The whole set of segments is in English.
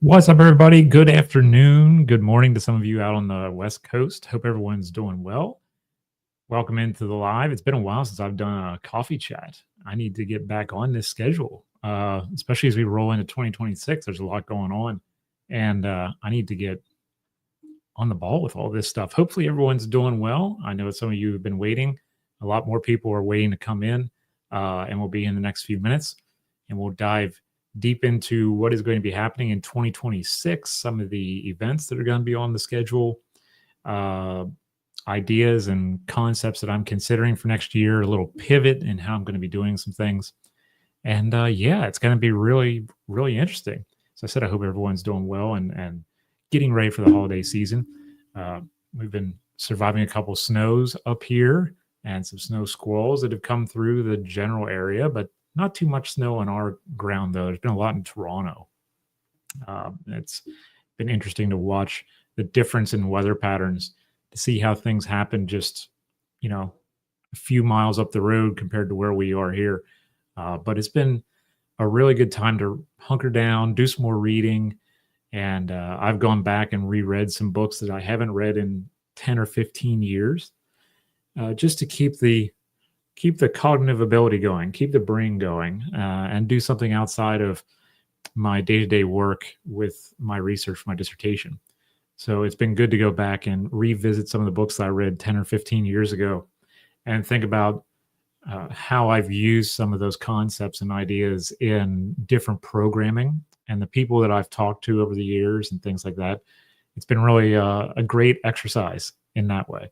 What's up, everybody? Good afternoon. Good morning to some of you out on the West Coast. Hope everyone's doing well. Welcome into the live. It's been a while since I've done a coffee chat. I need to get back on this schedule, especially as we roll into 2026. There's a lot going on, and I need to get on the ball with all this stuff. Hopefully, everyone's doing well. I know some of you have been waiting. A lot more people are waiting to come in, and we'll be in the next few minutes, and we'll dive deep into what is going to be happening in 2026, some of the events that are going to be on the schedule, ideas and concepts that I'm considering for next year, a little pivot in how I'm going to be doing some things. And yeah, it's going to be really, really interesting. So I said, I hope everyone's doing well and getting ready for the holiday season. We've been surviving a couple snows up here and some snow squalls that have come through the general area, but not too much snow on our ground, though. There's been a lot in Toronto. It's been interesting to watch the difference in weather patterns, to see how things happen just, a few miles up the road compared to where we are here. But it's been a really good time to hunker down, do some more reading. And I've gone back and reread some books that I haven't read in 10 or 15 years, just to keep the cognitive ability going, keep the brain going, and do something outside of my day-to-day work with my research for my dissertation. So it's been good to go back and revisit some of the books that I read 10 or 15 years ago and think about how I've used some of those concepts and ideas in different programming and the people that I've talked to over the years and things like that. It's been really a great exercise in that way.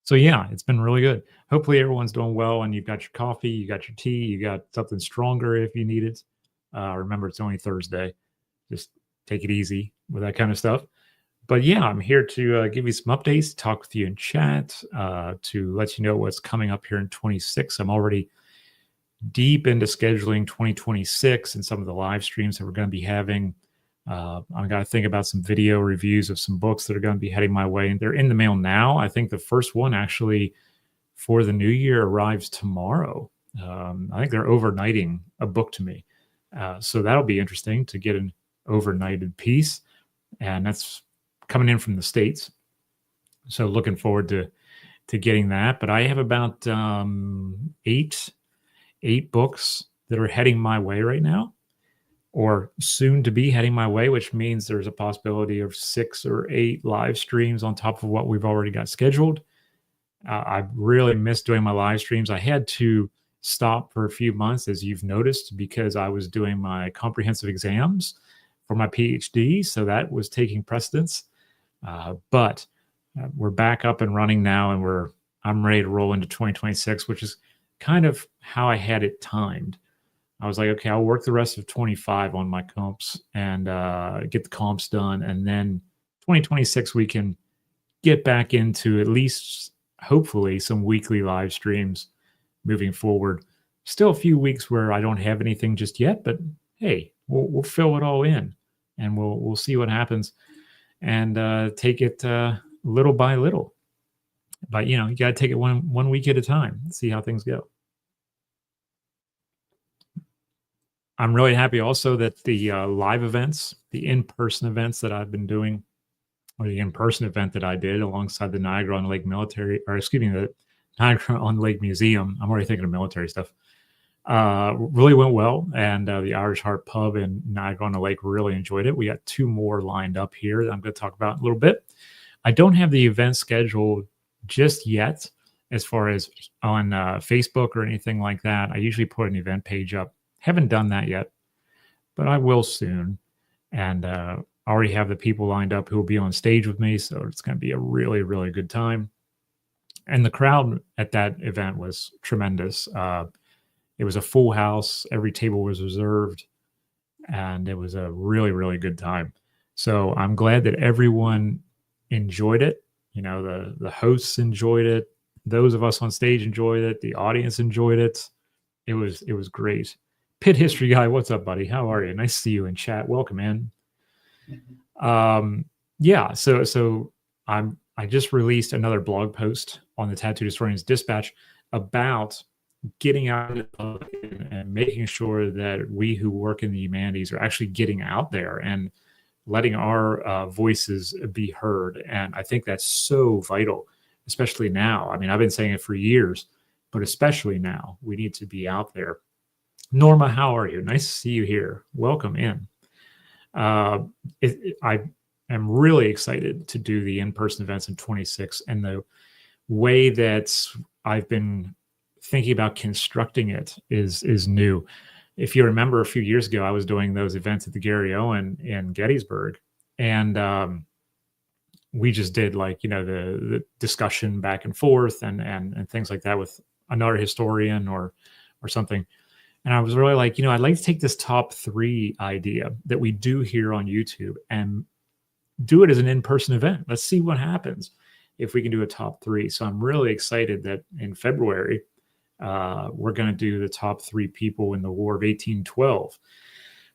So yeah, it's been really good. Hopefully everyone's doing well and you've got your coffee, you got your tea, you got something stronger if you need it. Remember, it's only Thursday. Just take it easy with that kind of stuff. But yeah, I'm here to give you some updates, talk with you in chat, to let you know what's coming up here in 26. I'm already deep into scheduling 2026 and some of the live streams that we're going to be having. I've got to think about some video reviews of some books that are going to be heading my way, and they're in the mail now. I think the first one actually for the new year arrives tomorrow. I think they're overnighting a book to me. So that'll be interesting to get an overnighted piece, and that's coming in from the States. So looking forward to getting that. But I have about eight books that are heading my way right now, or soon to be heading my way, which means there's a possibility of 6 or 8 live streams on top of what we've already got scheduled. I really missed doing my live streams. I had to stop for a few months, as you've noticed, because I was doing my comprehensive exams for my PhD. So that was taking precedence. But we're back up and running now, and I'm ready to roll into 2026, which is kind of how I had it timed. I was like, okay, I'll work the rest of 25 on my comps and get the comps done. And then 2026, we can get back into at least, hopefully, some weekly live streams moving forward. Still a few weeks where I don't have anything just yet, but hey, we'll fill it all in and we'll see what happens and take it little by little. But, you got to take it one week at a time, see how things go. I'm really happy also that the live events, the in-person events that I've been doing, or the in-person event that I did alongside the Niagara on Lake the Niagara on Lake Museum, I'm already thinking of military stuff, really went well. And the Irish Heart Pub in Niagara on the Lake really enjoyed it. We got 2 more lined up here that I'm going to talk about in a little bit. I don't have the event scheduled just yet as far as on Facebook or anything like that. I usually put an event page up. Haven't done that yet, but I will soon. And I already have the people lined up who will be on stage with me. So it's going to be a really, really good time. And the crowd at that event was tremendous. It was a full house. Every table was reserved. And it was a really, really good time. So I'm glad that everyone enjoyed it. The hosts enjoyed it. Those of us on stage enjoyed it. The audience enjoyed it. It was great. Pit History Guy, what's up, buddy? How are you? Nice to see you in chat. Welcome in. Yeah, so I just released another blog post on the Tattooed Historians Dispatch about getting out and making sure that we who work in the humanities are actually getting out there and letting our voices be heard. And I think that's so vital, especially now. I mean, I've been saying it for years, but especially now, we need to be out there. Norma, how are you? Nice to see you here. Welcome in. I am really excited to do the in-person events in 26, and the way that I've been thinking about constructing it is new. If you remember a few years ago, I was doing those events at the Gary Owen in Gettysburg, and we just did the discussion back and forth and things like that with another historian or something. And I was really like, I'd like to take this top 3 idea that we do here on YouTube and do it as an in-person event. Let's see what happens if we can do a top 3. So I'm really excited that in February, we're going to do the top 3 people in the War of 1812.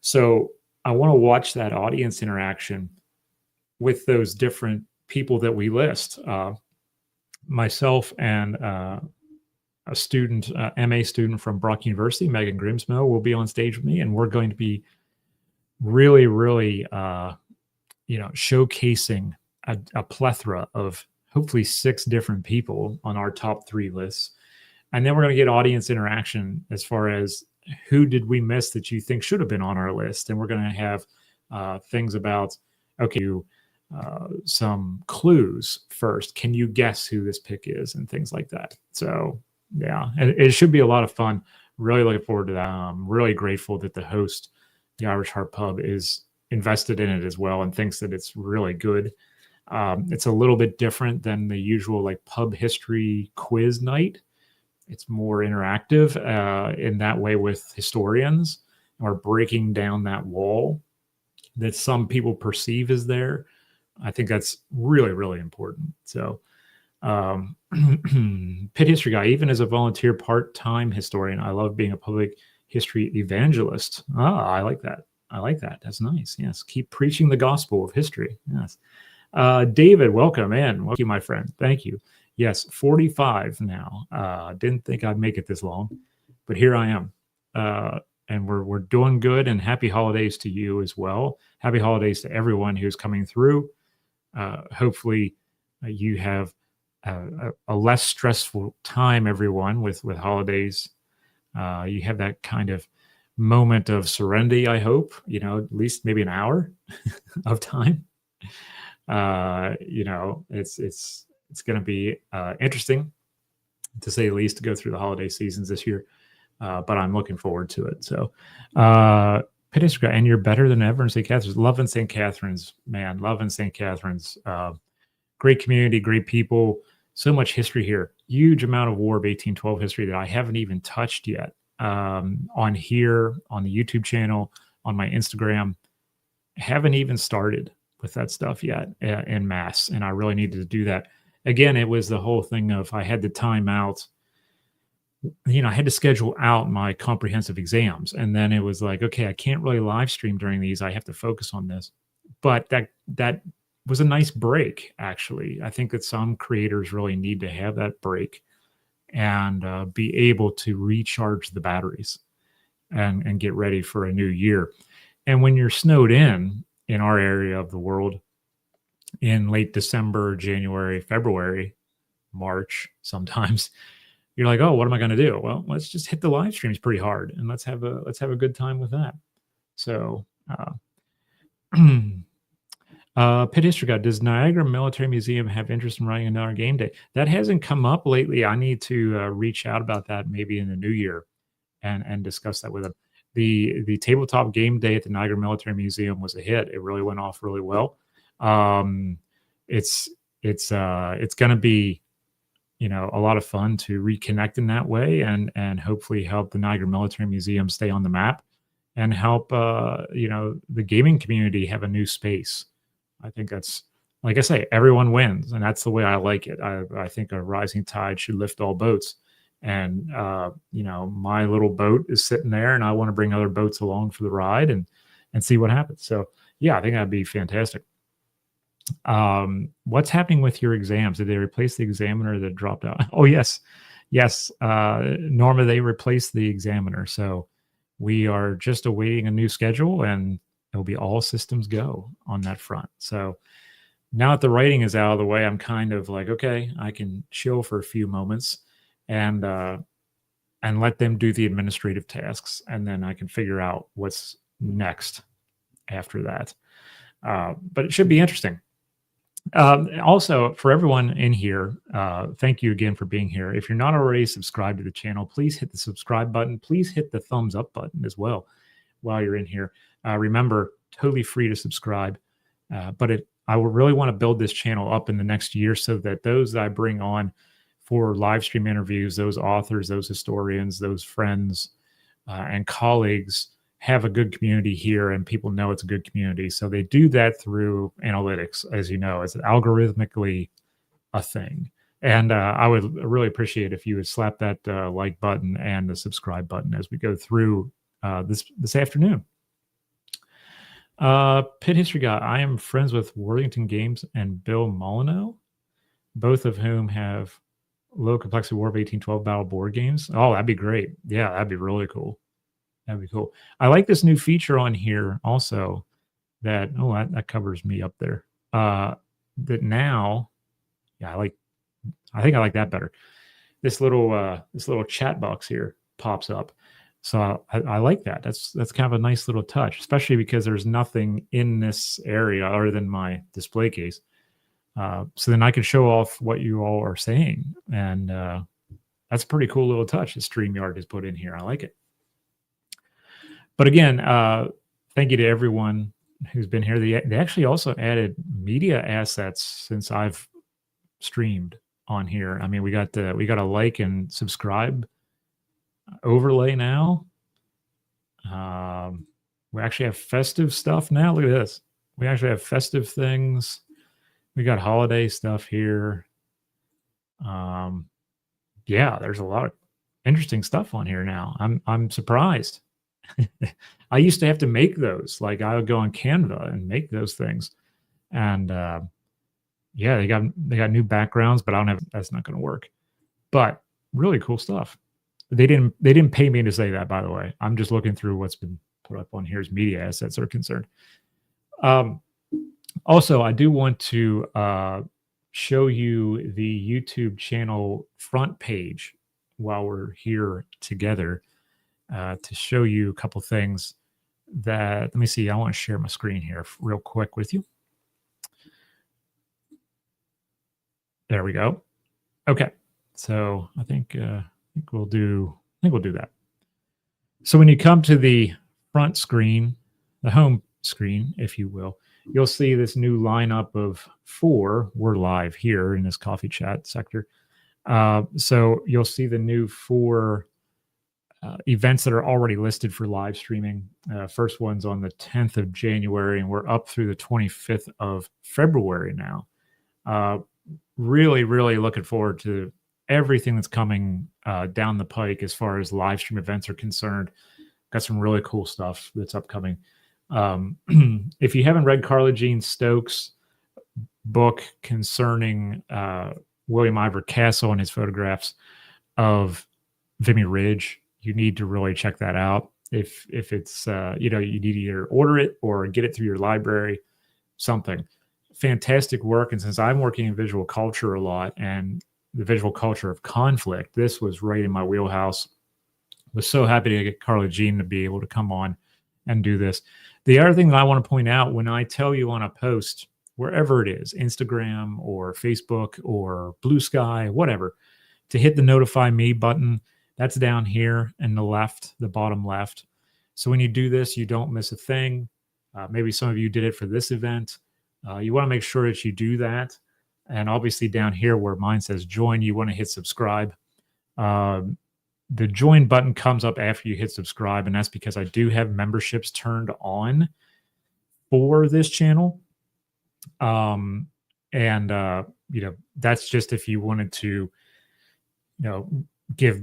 So I want to watch that audience interaction with those different people that we list. Myself and a student, MA student from Brock University, Megan Grimsmo, will be on stage with me, and we're going to be really, really, showcasing a plethora of hopefully 6 different people on our top 3 lists. And then we're going to get audience interaction as far as who did we miss that you think should have been on our list. And we're going to have things about, some clues first. Can you guess who this pick is and things like that? So yeah, it should be a lot of fun. Really looking forward to that. I'm really grateful that the host, the Irish Heart Pub, is invested in it as well and thinks that it's really good. It's a little bit different than the usual pub history quiz night. It's more interactive in that way with historians, or breaking down that wall that some people perceive is there. I think that's really, really important. So Pit History Guy, even as a volunteer part-time historian, I love being a public history evangelist. I like that. That's nice. Yes. Keep preaching the gospel of history. Yes. David, welcome in. Thank you, my friend. Thank you. Yes. 45 now. Didn't think I'd make it this long, but here I am. And we're doing good, and happy holidays to you as well. Happy holidays to everyone who's coming through. Hopefully you have a less stressful time, everyone, with holidays. You have that kind of moment of serenity, I hope, at least maybe an hour of time. It's going to be interesting, to say the least, to go through the holiday seasons this year. But I'm looking forward to it. So, Pit History Guy, and you're better than ever in St. Catharines. Love in St. Catharines, man. Love in St. Catharines. Great community, great people. So much history here. Huge amount of War of 1812 history that I haven't even touched yet. On here, on the YouTube channel, on my Instagram. Haven't even started with that stuff yet en masse. And I really needed to do that. Again, it was the whole thing of I had the time out. I had to schedule out my comprehensive exams. And then it was like, okay, I can't really live stream during these. I have to focus on this. But that was a nice break, actually. I think that some creators really need to have that break and be able to recharge the batteries and get ready for a new year. And when you're snowed in our area of the world in late December, January, February, March, sometimes you're like, oh, what am I going to do? Well, let's just hit the live streams pretty hard and let's have a good time with that. So, Pit History Guy, does Niagara Military Museum have interest in running another game day? That hasn't come up lately. I need to reach out about that maybe in the new year and discuss that with them. The tabletop game day at the Niagara Military Museum was a hit. It really went off really well. It's going to be, a lot of fun to reconnect in that way and hopefully help the Niagara Military Museum stay on the map and help the gaming community have a new space. I think that's, like I say, everyone wins, and that's the way I like it. I think a rising tide should lift all boats, and my little boat is sitting there, and I want to bring other boats along for the ride and see what happens. So yeah, I think that'd be fantastic. What's happening with your exams? Did they replace the examiner that dropped out? Oh yes, yes, Norma, they replaced the examiner, so we are just awaiting a new schedule, and it'll be all systems go on that front. So now that the writing is out of the way, I'm kind of like, okay, I can chill for a few moments and let them do the administrative tasks, and then I can figure out what's next after that. But it should be interesting. Also, for everyone in here, thank you again for being here. If you're not already subscribed to the channel, please hit the subscribe button. Please hit the thumbs up button as well while you're in here. Remember, totally free to subscribe. But I will really want to build this channel up in the next year so that those that I bring on for live stream interviews, those authors, those historians, those friends, and colleagues have a good community here, and people know it's a good community. So they do that through analytics, as you know, it's algorithmically a thing. And I would really appreciate if you would slap that like button and the subscribe button as we go through this afternoon. Pit History Guy, I am friends with Worthington Games and Bill Molyneux, both of whom have low complexity War of 1812 battle board games. Oh, that'd be great. Yeah, that'd be really cool. That'd be cool. I like this new feature on here also that covers me up there. That now, yeah, I think I like that better. This little chat box here pops up. So I like that. That's kind of a nice little touch, especially because there's nothing in this area other than my display case. So then I can show off what you all are saying. And that's a pretty cool little touch that StreamYard has put in here. I like it. But again, thank you to everyone who's been here. They actually also added media assets since I've streamed on here. I mean, we got a like and subscribe overlay now. We actually have festive stuff now. Look at this. We actually have festive things. We got holiday stuff here. Yeah, there's a lot of interesting stuff on here now. I'm surprised. I used to have to make those. Like I would go on Canva and make those things. And yeah, they got new backgrounds, but that's not going to work. But really cool stuff. They didn't pay me to say that, by the way. I'm just looking through what's been put up on here as media assets are concerned. Also, I do want to show you the YouTube channel front page while we're here together to show you a couple things that, let me see, I want to share my screen here real quick with you. There we go. Okay. So I think we'll do that. So when you come to the front screen, the home screen, if you will, you'll see this new lineup of 4. We're live here in this coffee chat sector. So you'll see the new 4 events that are already listed for live streaming. First one's on the 10th of January, and we're up through the 25th of February now. Really, really looking forward to everything that's coming down the pike as far as live stream events are concerned. Got some really cool stuff that's upcoming. If you haven't read Carla Jean Stokes' book concerning William Ivor Castle and his photographs of Vimy Ridge, you need to really check that out. If it's you need to either order it or get it through your library, something. Fantastic work. And since I'm working in visual culture a lot and the visual culture of conflict, this was right in my wheelhouse. Was so happy to get Carla Jean to be able to come on and do this. The other thing that I want to point out, when I tell you on a post, wherever it is, Instagram or Facebook or Blue Sky, whatever, to hit the notify me button, that's down here in the left, the bottom left. So when you do this, you don't miss a thing. Maybe some of you did it for this event. You want to make sure that you do that. And obviously down here where mine says join, you want to hit subscribe. the join button comes up after you hit subscribe, and that's because I do have memberships turned on for this channel. And that's just if you wanted to, give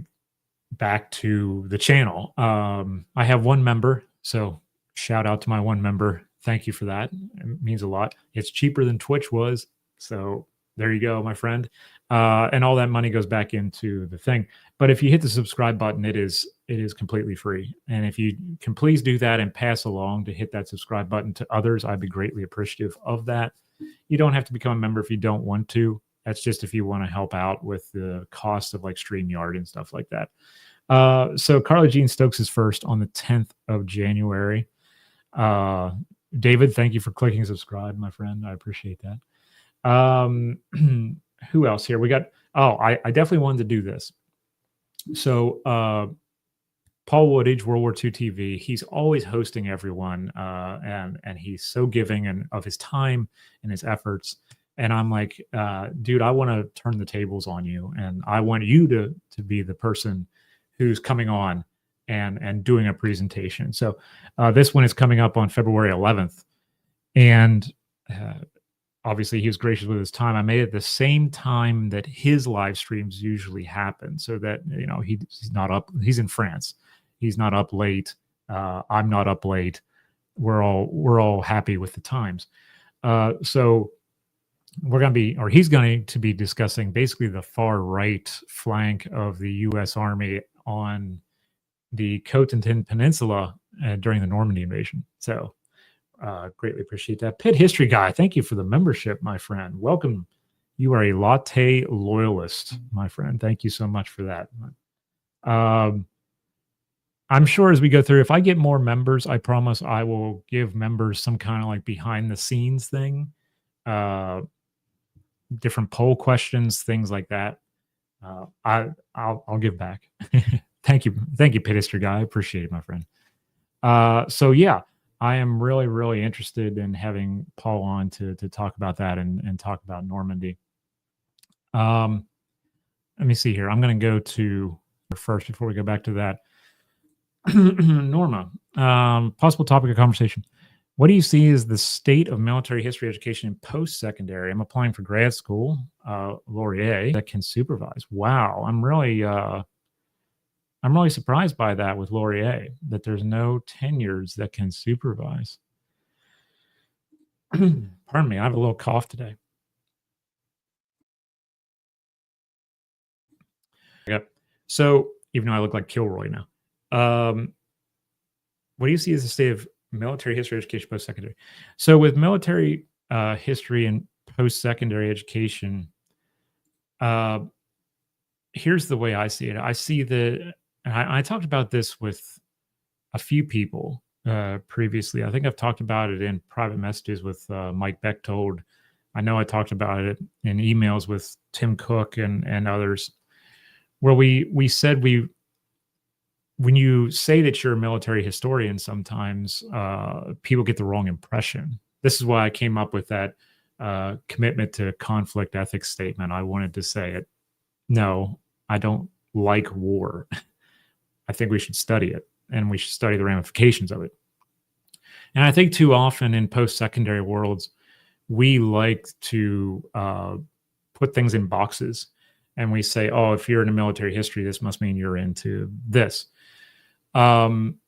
back to the channel. I have one member, so shout out to my one member. Thank you for that. It means a lot. It's cheaper than Twitch was, so there you go, my friend. And all that money goes back into the thing. But if you hit the subscribe button, it is completely free. And if you can please do that and pass along to hit that subscribe button to others, I'd be greatly appreciative of that. You don't have to become a member if you don't want to. That's just if you want to help out with the cost of like StreamYard and stuff like that. So Carla Jean Stokes is first on the 10th of January. David, thank you for clicking subscribe, my friend. I appreciate that. Who else here? We got, I definitely wanted to do this. So Paul Woodage, World War II TV, he's always hosting everyone, and he's so giving and of his time and his efforts. And I'm like, dude, I want to turn the tables on you, and I want you to be the person who's coming on and doing a presentation. So this one is coming up on February 11th, and obviously he was gracious with his time. I made it the same time that his live streams usually happen, so that he's not up. He's in France. He's not up late. I'm not up late. We're all happy with the times. So he's going to be discussing basically the far right flank of the U.S. Army on the Cotentin Peninsula during the Normandy invasion. So greatly appreciate that. Pit History Guy, thank you for the membership, my friend. Welcome. You are a latte loyalist, my friend. Thank you so much for that. I'm sure as we go through, if I get more members, I promise I will give members some kind of like behind the scenes thing, different poll questions, things like that. I'll give back. Thank you, Pit History Guy. I appreciate it, my friend. So yeah, I am really, really interested in having Paul on to talk about that and talk about Normandy. Let me see here. I'm going to go to first before we go back to that. Norma, possible topic of conversation. What do you see as the state of military history education in post-secondary? I'm applying for grad school, Laurier, that can supervise. Wow, I'm really surprised by that with Laurier, that there's no tenures that can supervise. Pardon me, I have a little cough today. Yep. So even though I look like Kilroy now. What do you see as the state of military history education post-secondary? So with military history and post-secondary education, here's the way I see it. I see that I talked about this with a few people previously. I think I've talked about it in private messages with Mike Bechtold. I know I talked about it in emails with Tim Cook and others, where we said when you say that you're a military historian, sometimes people get the wrong impression. This is why I came up with that commitment to conflict ethics statement. I wanted to say it. No, I don't like war. I think we should study it, and we should study the ramifications of it. And I think too often in post-secondary worlds, we like to put things in boxes, and we say, oh, if you're in a military history, this must mean you're into this. And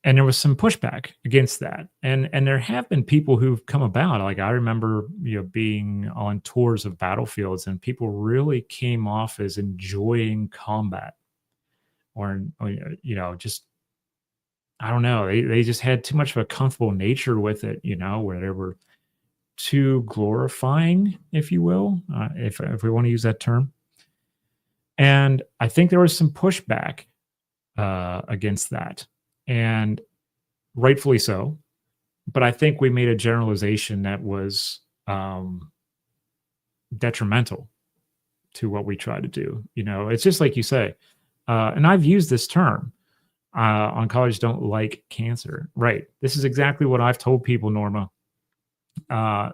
there was some pushback against that. And there have been people who've come about. Like I remember, being on tours of battlefields, and people really came off as enjoying combat, or just, I don't know. They just had too much of a comfortable nature with it, where they were too glorifying, if you will, if we want to use that term. And I think there was some pushback against that, and rightfully so. But I think we made a generalization that was detrimental to what we try to do. It's just like you say, and I've used this term, oncologists don't like cancer. Right. This is exactly what I've told people, Norma.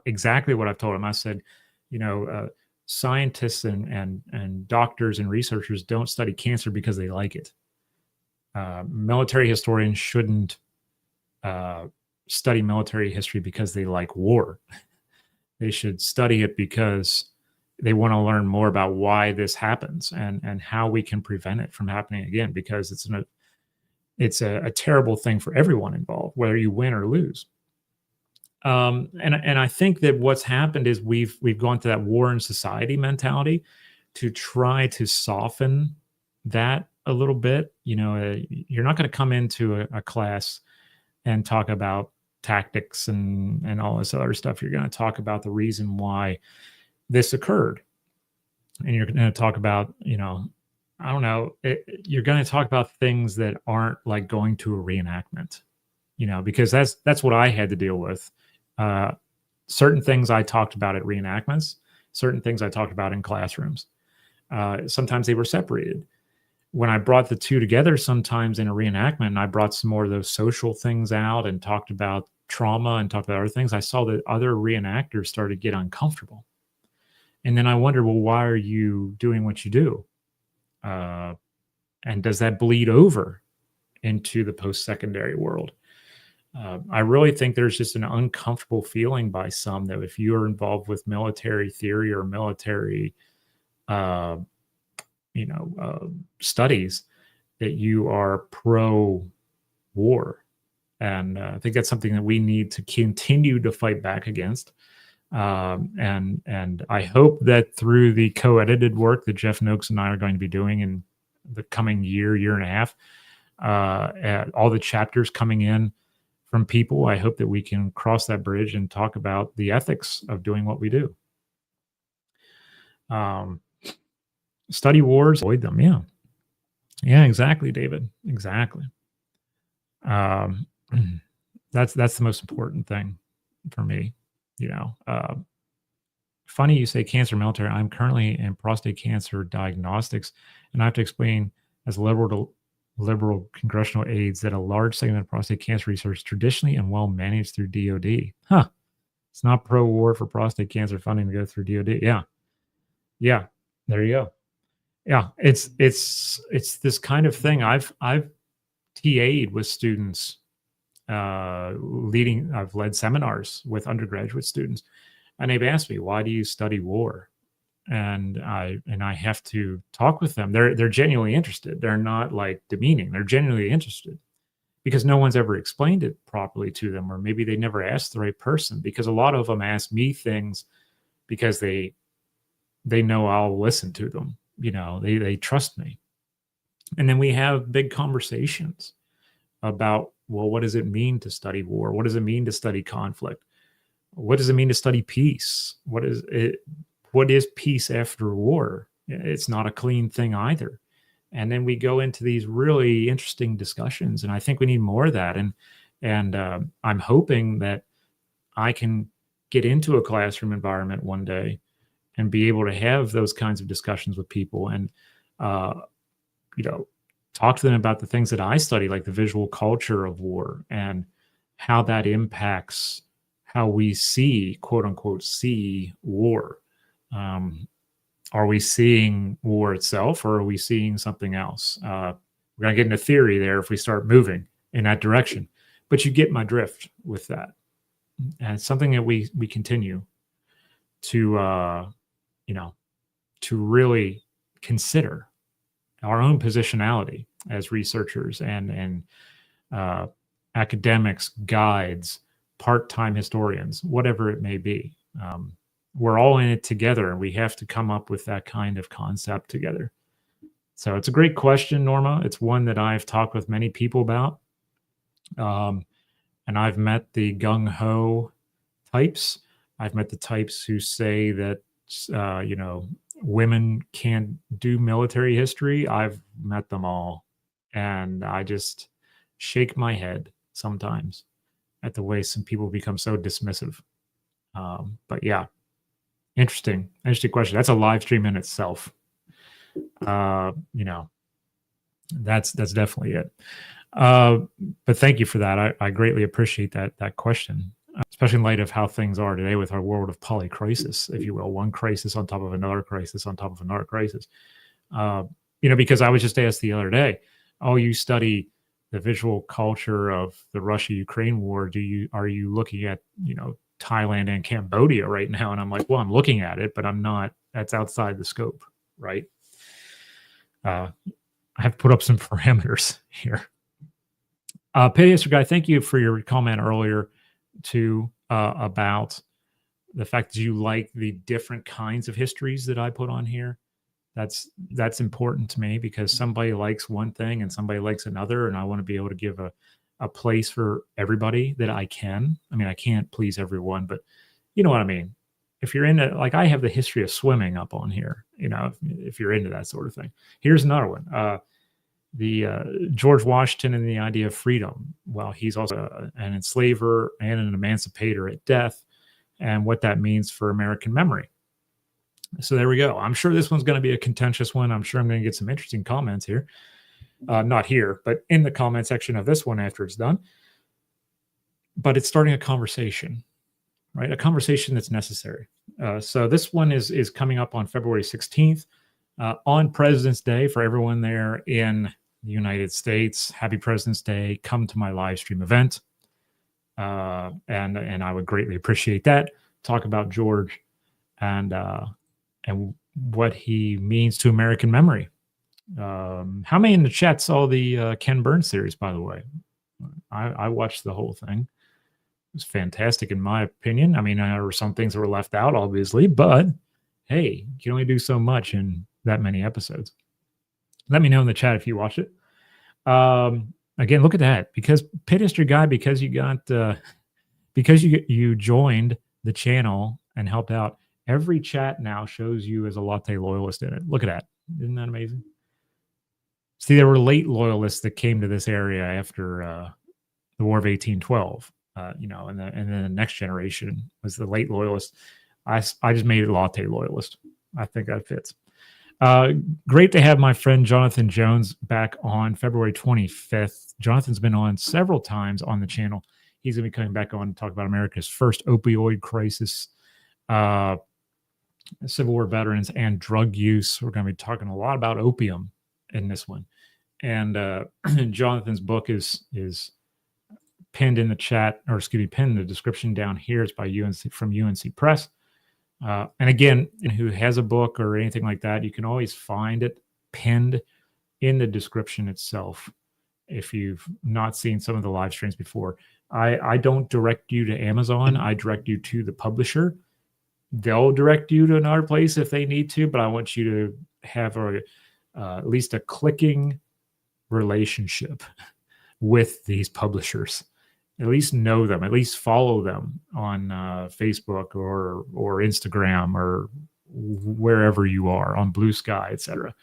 Exactly what I've told them. I said, scientists and doctors and researchers don't study cancer because they like it. military historians shouldn't study military history because they like war. They should study it because they want to learn more about why this happens and how we can prevent it from happening again, because it's a terrible thing for everyone involved, whether you win or lose. And I think that what's happened is we've gone to that war in society mentality to try to soften that a little bit. You're not going to come into a class and talk about tactics and all this other stuff. You're going to talk about the reason why this occurred, and you're going to talk about, I don't know, you're going to talk about things that aren't like going to a reenactment, because that's what I had to deal with. Certain things I talked about at reenactments, certain things I talked about in classrooms. Sometimes they were separated. When I brought the two together, sometimes in a reenactment, and I brought some more of those social things out and talked about trauma and talked about other things, I saw that other reenactors started to get uncomfortable. And then I wondered, well, why are you doing what you do? And does that bleed over into the post-secondary world? I really think there's just an uncomfortable feeling by some that if you're involved with military theory or military, studies, that you are pro-war. And I think that's something that we need to continue to fight back against. And I hope that through the co-edited work that Jeff Noakes and I are going to be doing in the coming year and a half, all the chapters coming in from people, I hope that we can cross that bridge and talk about the ethics of doing what we do. Study wars, avoid them. Yeah, exactly, David. Exactly. That's the most important thing for me. Funny you say cancer military. I'm currently in prostate cancer diagnostics, and I have to explain as liberal congressional aides that a large segment of prostate cancer research is traditionally and well managed through DoD. It's not pro-war for prostate cancer funding to go through DoD. Yeah. There you go. Yeah, it's this kind of thing. I've TA'd with students, I've led seminars with undergraduate students, and they've asked me, why do you study war? And I have to talk with them. They're genuinely interested. They're not like demeaning. They're genuinely interested because no one's ever explained it properly to them, or maybe they never asked the right person, because a lot of them ask me things because they know I'll listen to them. They trust me. And then we have big conversations about, well, what does it mean to study war? What does it mean to study conflict? What does it mean to study peace? What is peace after war? It's not a clean thing either. And then we go into these really interesting discussions, and I think we need more of that. And I'm hoping that I can get into a classroom environment one day and be able to have those kinds of discussions with people and, talk to them about the things that I study, like the visual culture of war and how that impacts how we see, quote unquote, see war. Are we seeing war itself, or are we seeing something else? We're going to get into theory there if we start moving in that direction. But you get my drift with that. And it's something that we continue to, to really consider our own positionality as researchers and academics, guides, part-time historians, whatever it may be. We're all in it together, and we have to come up with that kind of concept together. So it's a great question, Norma. It's one that I've talked with many people about. And I've met the gung-ho types. I've met the types who say that, women can't do military history. I've met them all. And I just shake my head sometimes at the way some people become so dismissive. But yeah, interesting question. That's a live stream in itself. That's definitely it. But thank you for that. I greatly appreciate that question, especially in light of how things are today with our world of polycrisis, if you will, one crisis on top of another crisis on top of another crisis. Because I was just asked the other day, oh, you study the visual culture of the Russia-Ukraine war. Are you looking at, Thailand and Cambodia right now? And I'm like, well, I'm looking at it, but I'm not, that's outside the scope, right? I have put up some parameters here. Pit History Guy, thank you for your comment earlier too, about the fact that you like the different kinds of histories that I put on here. That's important to me, because somebody likes one thing and somebody likes another, and I want to be able to give a place for everybody that I can. I mean, I can't please everyone, but you know what I mean. If you're into, like, I have the history of swimming up on here, if you're into that sort of thing. Here's another one. The George Washington and the idea of freedom. Well, he's also an enslaver and an emancipator at death, and what that means for American memory. So there we go. I'm sure this one's going to be a contentious one. I'm sure I'm going to get some interesting comments here. Not here, but in the comment section of this one after it's done. But it's starting a conversation, right? A conversation that's necessary. So this one is coming up on February 16th on President's Day. For everyone there in the United States, happy President's Day. Come to my live stream event. And I would greatly appreciate that. Talk about George and what he means to American memory. How many in the chat saw the Ken Burns series, by the way? I watched the whole thing. It was fantastic, in my opinion. I mean, there were some things that were left out, obviously, but hey, you can only do so much in that many episodes. Let me know in the chat if you watched it. Again, look at that. Because Pit History Guy, because you got, because you joined the channel and helped out, every chat now shows you as a Latte loyalist in it. Look at that. Isn't that amazing? See, there were late loyalists that came to this area after the War of 1812, and then the next generation was the late loyalist. I just made it Latte loyalist. I think that fits. Great to have my friend Jonathan Jones back on February 25th. Jonathan's been on several times on the channel. He's going to be coming back on to talk about America's first opioid crisis, Civil War veterans, and drug use. We're going to be talking a lot about opium in this one. And Jonathan's book is pinned in the chat, or excuse me, pinned in the description down here. It's by from UNC Press. And again, who has a book or anything like that, you can always find it pinned in the description itself. If you've not seen some of the live streams before, I don't direct you to Amazon. I direct you to the publisher. They'll direct you to another place if they need to, but I want you to have at least a clicking relationship with these publishers. At least know them, at least follow them on Facebook or Instagram or wherever you are, on Blue Sky, etc.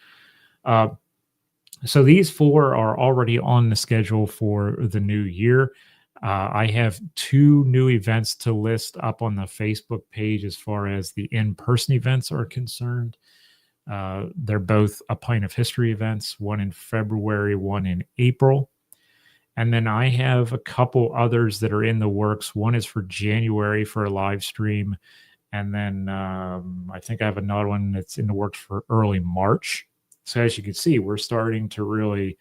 So these four are already on the schedule for the new year. I have 2 new events to list up on the Facebook page as far as the in-person events are concerned. They're both A Pint of History events, one in February, one in April. And then I have a couple others that are in the works. One is for January for a live stream. And then I think I have another one that's in the works for early March. So as you can see, we're starting to really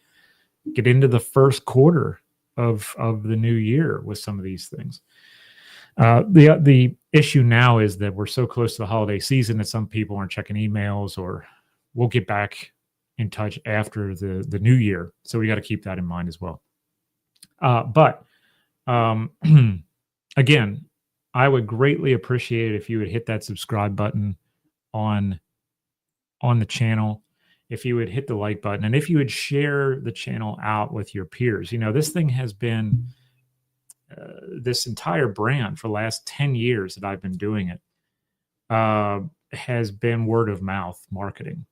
get into the first quarter of the new year with some of these things. The issue now is that we're so close to the holiday season that some people aren't checking emails, or we'll get back in touch after the new year. So we got to keep that in mind as well. But again, I would greatly appreciate it if you would hit that subscribe button on the channel, if you would hit the like button, and if you would share the channel out with your peers. This thing has been this entire brand for the last 10 years that I've been doing it has been word of mouth marketing.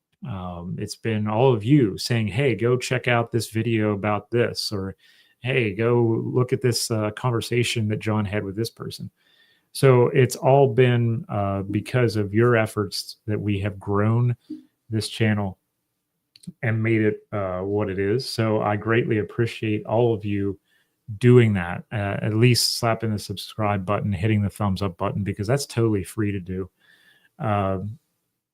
It's been all of you saying, hey, go check out this video about this, or hey, go look at this conversation that John had with this person. So it's all been because of your efforts that we have grown this channel and made it what it is. So I greatly appreciate all of you doing that, at least slapping the subscribe button, hitting the thumbs up button, because that's totally free to do.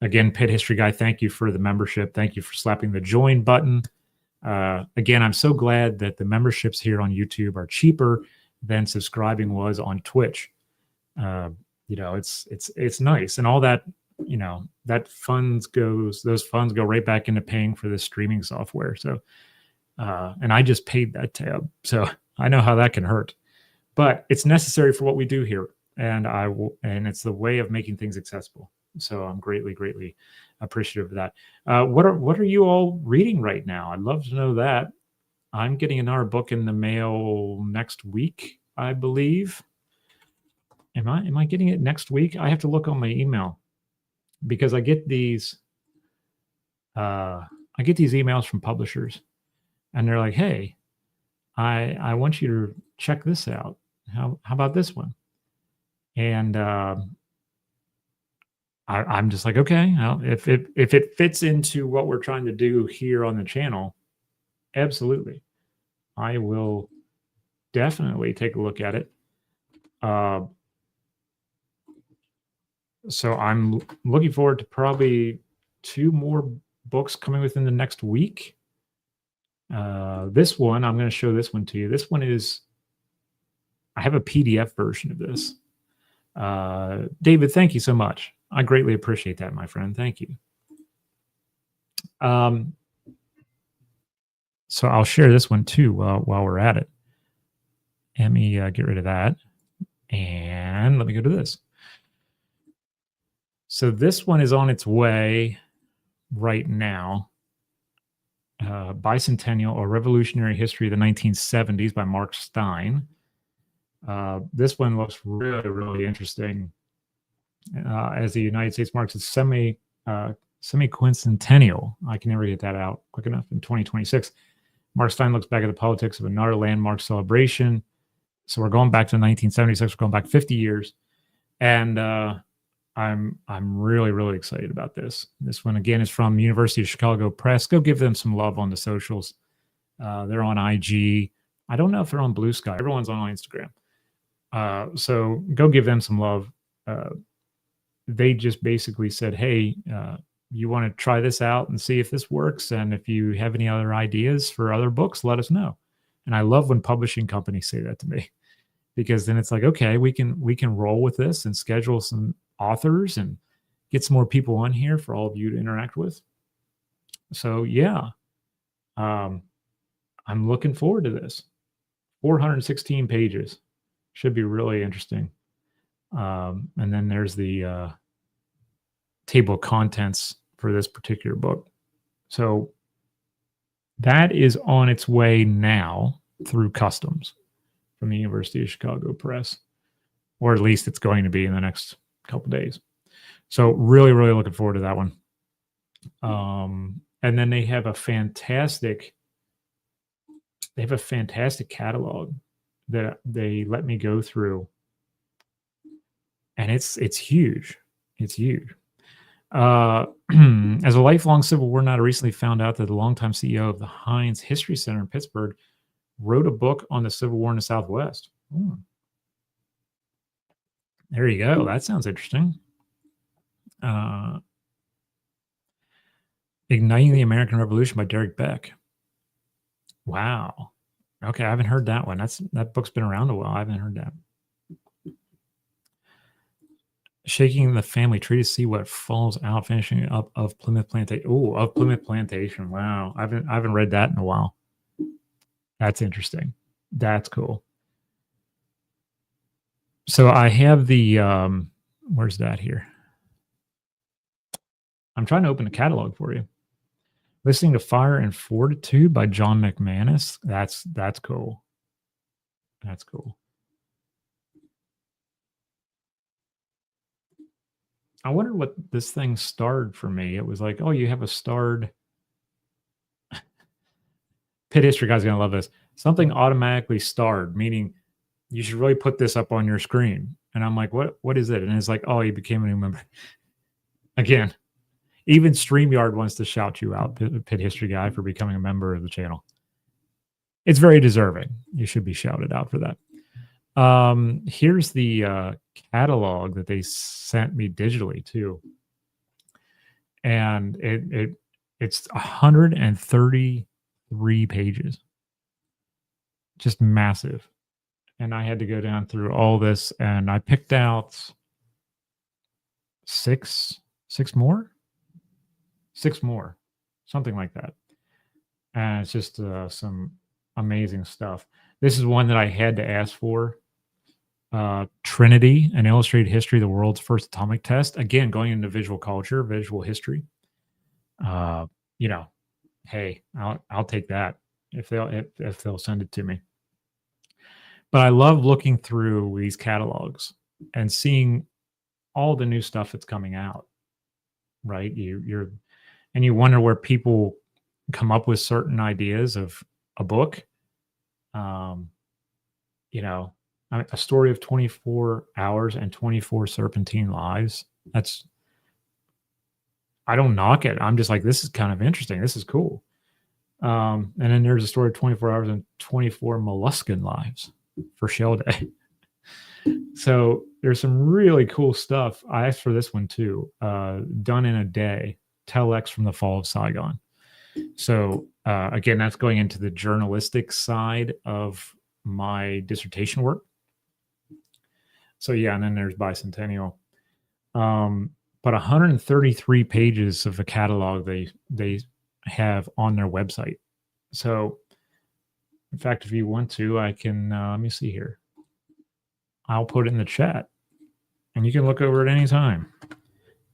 Again, Pit History Guy, thank you for the membership. Thank you for slapping the join button. Again, I'm so glad that the memberships here on YouTube are cheaper than subscribing was on Twitch. It's nice, and all that, those funds go right back into paying for this streaming software. So, and I just paid that tab, so I know how that can hurt, but it's necessary for what we do here, and it's the way of making things accessible. So I'm greatly appreciative of that. What are you all reading right now? I'd love to know that. I'm getting another book in the mail next week, I believe. Am I getting it next week? I have to look on my email because I get these emails from publishers, and they're like, "Hey, I want you to check this out. How about this one?" And I'm just like, okay, well, if it fits into what we're trying to do here on the channel, absolutely, I will definitely take a look at it. So I'm looking forward to probably 2 more books coming within the next week. This one, I'm going to show this one to you. This one is, I have a PDF version of this. David, thank you so much. I greatly appreciate that, my friend. Thank you. So I'll share this one too while we're at it. Let me get rid of that. And let me go to this. So this one is on its way right now. Bicentennial or Revolutionary History of the 1970s by Mark Stein. This one looks really interesting. As the United States marks its semi-quincentennial. I can never get that out quick enough. In 2026, Mark Stein looks back at the politics of another landmark celebration. So we're going back to 1976. We're going back 50 years, and I'm really excited about this. This one again is from University of Chicago Press. Go give them some love on the socials. They're on IG. I don't know if they're on Blue Sky. Everyone's on Instagram. So go give them some love. They just basically said, hey, you want to try this out and see if this works, and if you have any other ideas for other books, let us know. And I love when publishing companies say that to me, because then it's like, okay, we can roll with this and schedule some authors and get some more people on here for all of you to interact with. So yeah, I'm looking forward to this. 416 pages, should be really interesting. And then there's the table of contents for this particular book. So that is on its way now through customs from the University of Chicago Press, or at least it's going to be in the next couple days. So really looking forward to that one. And then they have a fantastic catalog that they let me go through, and it's huge. It's huge. As a lifelong Civil War nut, I recently found out that the longtime CEO of the Heinz History Center in Pittsburgh wrote a book on the Civil War in the Southwest. There you go. That sounds interesting. Igniting the American Revolution by Derek Beck. Wow. Okay, I haven't heard that one. That book's been around a while. I haven't heard that. Shaking the Family Tree to See What Falls Out, finishing up of Plymouth Plantation. Oh, of Plymouth Plantation. Wow. I haven't read that in a while. That's interesting. That's cool. So I have the where's that here? I'm trying to open the catalog for you. Listening to Fire and Fortitude by John McManus. That's cool. That's cool. I wonder what this thing starred for me. It was like, oh, you have a starred. Pit History guy's going to love this. Something automatically starred, meaning you should really put this up on your screen. And I'm like, what is it? And it's like, oh, you became a new member. Again, even StreamYard wants to shout you out, Pit History guy, for becoming a member of the channel. It's very deserving. You should be shouted out for that. Here's the catalog that they sent me digitally too, and it's 134 133 pages, just massive. And I had to go down through all this, and I picked out six more, something like that. And it's just some amazing stuff. This is one that I had to ask for. Trinity, an illustrated history of the world's first atomic test. Again, going into visual culture, visual history. You know, hey, I'll take that if they'll send it to me. But I love looking through these catalogs and seeing all the new stuff that's coming out. Right? You wonder where people come up with certain ideas of a book. You know, a story of 24 hours and 24 serpentine lives. I don't knock it. I'm just like, this is kind of interesting. This is cool. And then there's a story of 24 hours and 24 molluscan lives for Shell Day. So there's some really cool stuff. I asked for this one too. Done in a Day, Telex from the Fall of Saigon. So again, that's going into the journalistic side of my dissertation work. So yeah, and then there's Bicentennial. But 133 pages of a catalog they have on their website. So in fact, if you want to, I can let me see here. I'll put it in the chat and you can look over at any time.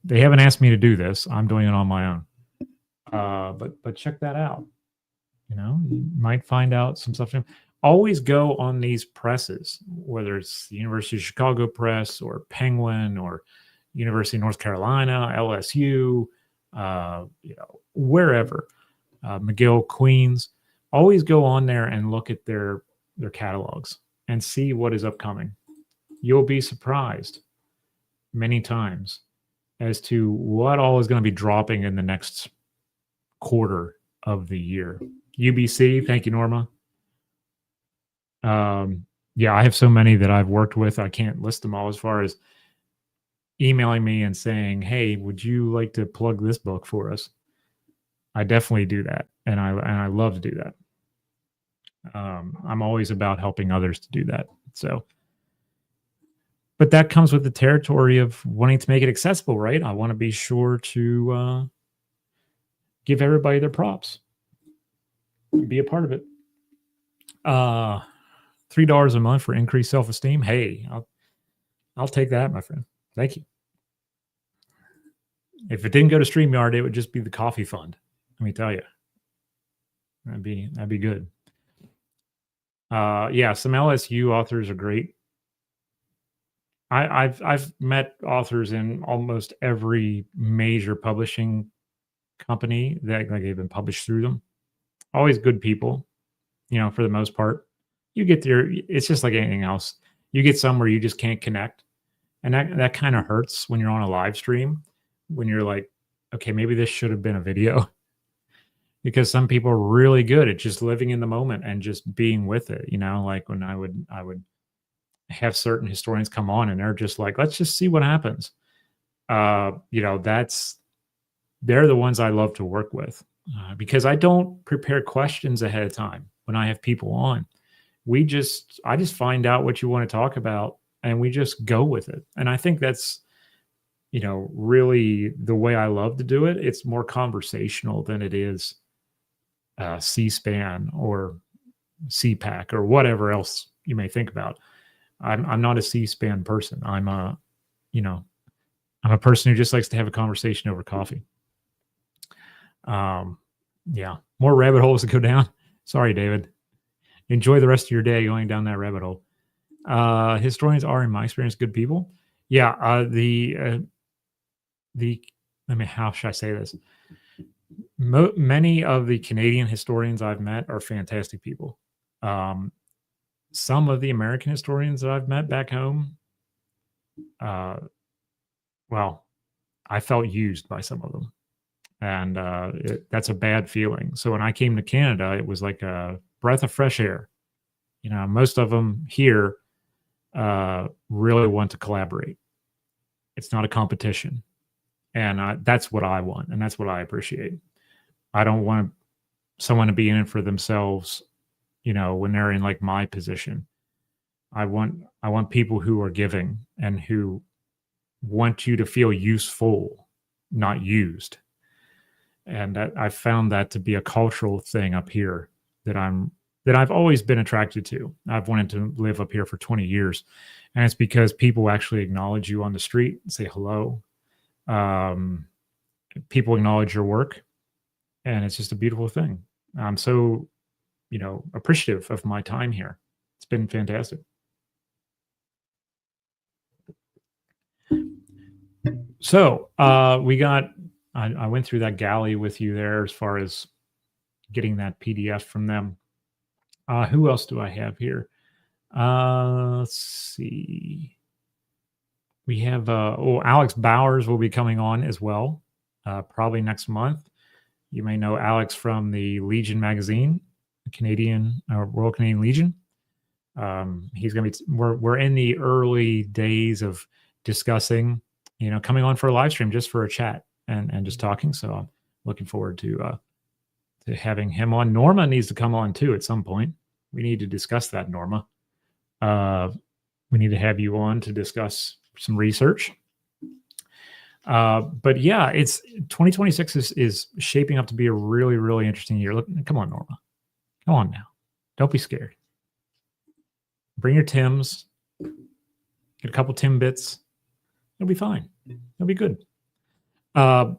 They haven't asked me to do this. I'm doing it on my own. But check that out. You know, you might find out some stuff. Always go on these presses, whether it's the University of Chicago Press or Penguin or University of North Carolina, LSU, wherever, McGill, Queens. Always go on there and look at their catalogs and see what is upcoming. You'll be surprised many times as to what all is going to be dropping in the next quarter of the year. UBC, thank you, Norma. Yeah, I have so many that I've worked with. I can't list them all as far as emailing me and saying, hey, would you like to plug this book for us? I definitely do that. And I love to do that. I'm always about helping others to do that. So, but that comes with the territory of wanting to make it accessible, right? I want to be sure to give everybody their props, be a part of it. $3 a month for increased self-esteem. Hey, I'll take that, my friend. Thank you. If it didn't go to StreamYard, it would just be the coffee fund. Let me tell you, that'd be good. Yeah, some LSU authors are great. I've met authors in almost every major publishing company that like they've been published through them. Always good people, for the most part. You get there, it's just like anything else. You get some where you just can't connect. And that kind of hurts when you're on a live stream, when you're like, okay, maybe this should have been a video. Because some people are really good at just living in the moment and just being with it. Like when I would have certain historians come on and they're just like, let's just see what happens. They're the ones I love to work with because I don't prepare questions ahead of time when I have people on. I just find out what you want to talk about and we just go with it. And I think that's, really the way I love to do it. It's more conversational than it is C-SPAN or CPAC or whatever else you may think about. I'm not a C-SPAN person. I'm a person who just likes to have a conversation over coffee. Yeah, more rabbit holes to go down. Sorry, David. Enjoy the rest of your day going down that rabbit hole. Historians are, in my experience, good people. Yeah, how should I say this? Many of the Canadian historians I've met are fantastic people. Some of the American historians that I've met back home, well, I felt used by some of them. And that's a bad feeling. So when I came to Canada, it was like a breath of fresh air. Most of them here really want to collaborate. It's not a competition. And that's what I want. And that's what I appreciate. I don't want to someone to be in it for themselves, when they're in like my position. I want people who are giving and who want you to feel useful, not used. And I found that to be a cultural thing up here that I've always been attracted to. I've wanted to live up here for 20 years, and it's because people actually acknowledge you on the street, say hello. Um, People acknowledge your work, and it's just a beautiful thing. I'm so appreciative of my time here. It's been fantastic. So I went through that galley with you there as far as getting that PDF from them. Who else do I have here? Let's see. We have Alex Bowers will be coming on as well, probably next month. You may know Alex from the Legion magazine, Canadian Royal Canadian Legion. He's going to be. We're in the early days of discussing, coming on for a live stream just for a chat and just talking. So I'm looking forward to having him on. Norma needs to come on too at some point. We need to discuss that, Norma. We need to have you on to discuss some research. But yeah, it's 2026 is shaping up to be a really, really interesting year. Look, come on, Norma. Come on now. Don't be scared. Bring your Tims. Get a couple Timbits. It'll be fine. It'll be good. But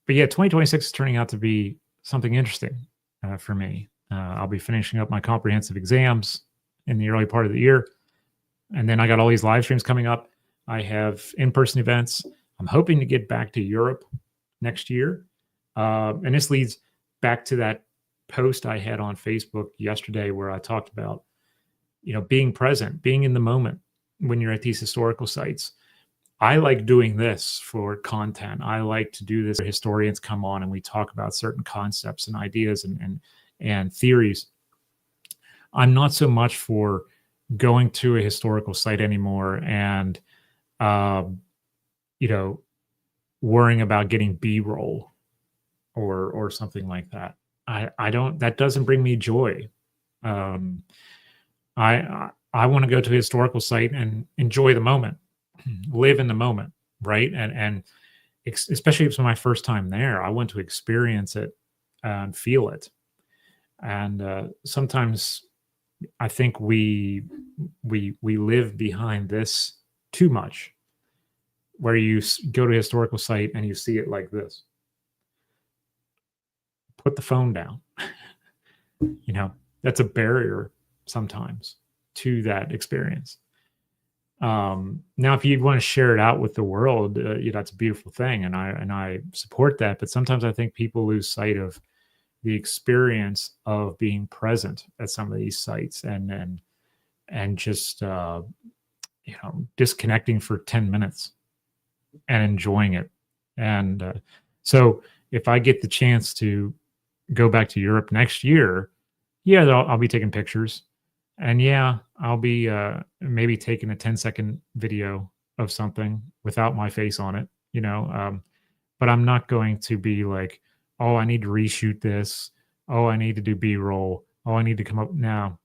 yeah, 2026 is turning out to be something interesting for me. I'll be finishing up my comprehensive exams in the early part of the year. And then I got all these live streams coming up. I have in-person events. I'm hoping to get back to Europe next year. And this leads back to that post I had on Facebook yesterday where I talked about, being present, being in the moment when you're at these historical sites. I like doing this for content. I like to do this. Historians come on and we talk about certain concepts and ideas and theories. I'm not so much for going to a historical site anymore and, worrying about getting B-roll or something like that. That doesn't bring me joy. I want to go to a historical site and enjoy the moment, live in the moment, right? And especially if it's my first time there, I want to experience it and feel it. And sometimes I think we live behind this too much, where you go to a historical site and you see it like this. Put the phone down. That's a barrier sometimes to that experience. Now, if you want to share it out with the world, that's a beautiful thing, and I support that. But sometimes I think people lose sight of the experience of being present at some of these sites and just disconnecting for 10 minutes and enjoying it. And so if I get the chance to go back to Europe next year, yeah, I'll be taking pictures. And yeah, I'll be maybe taking a 10-second video of something without my face on it, but I'm not going to be like, oh, I need to reshoot this. Oh, I need to do B-roll. Oh, I need to come up. No,